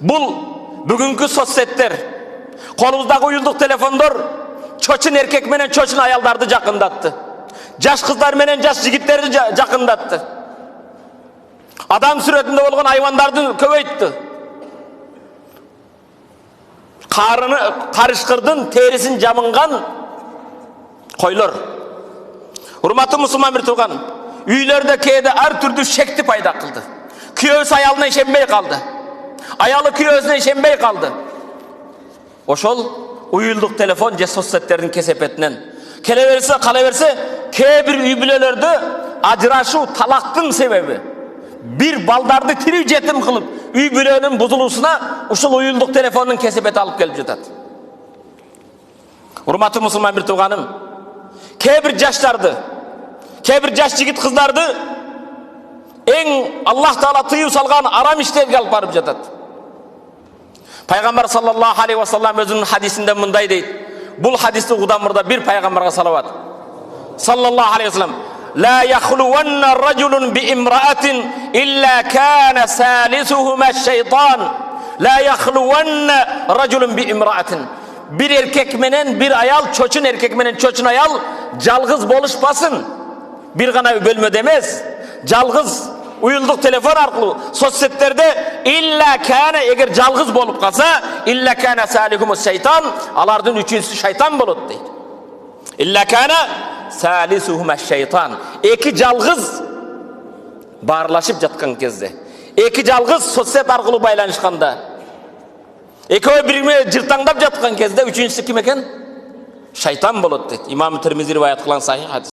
Бұл бүгінгі соцсеттер, қолымыздағы уюлдук телефондор чочун эркек менен чочун аялдарды жакындатты. Жаш кыздар менен жаш жигиттерди жакындатты. Адам сүрөтүндө болгон айвандарды көбөйттү. Карышкырдын терисин жамынган койлор. Урматтуу мусулман бир тууган, үйлөрдө кээде ар түрдүү шекти пайда кылды. Күйөөсү аялына ишенбей калды. Аялы күйөөсүнө ишенбей калды. Ошол уюлдук телефон же соцсеттердин кесепетинен келе берсе, кала берсе, кээ бир үй бүлөлөрдө ажырашуу, талактын себеби бир балдарды тирүү жетим кылып, үй бүлөнүн бузулуусуна ушул уюлдук телефондун кесепети алып келип жатат. Урматтуу мусулман бир тууганым, кээ бир жаштарды, кээ бир жаш жигит кыздарды эң Аллах Таала тыюу салган арам иштерге алып барып жатат. Пайгамбар саллаллаху алейхи ва саллям өзүнүн хадисинде мындай дейт. Бул хадисти угудан мурда бир пайгамбарга салават. Саллаллаху алейхи ва саллям: لا يخلون رجل بامرأة إلا كان ثالثهما الشيطان. لا يخلون رجل بامرأة. Bir erkek menen bir ayal, çoçun erkek menen çoçun ayal жалгыз болушпасын. Bir gana bölmöde emес, жалгыз уюлдук телефон аркылуу соцсеттерде илля кана, эгер жалгыз болуп калса, илля кана салихумус шайтан, алардын үчүнчүсү шайтан болот дейт. Илля кана салисухума шайтан. Эки жалгыз баарлашып жаткан кезде, эки жалгыз соцсет аркылуу байланышканда, экөө бирине жыртаңдап жаткан кезде үчүнчүсү ким экен? Шайтан болот дейт. Имам Тирмизи риваят кылган сахih хадис.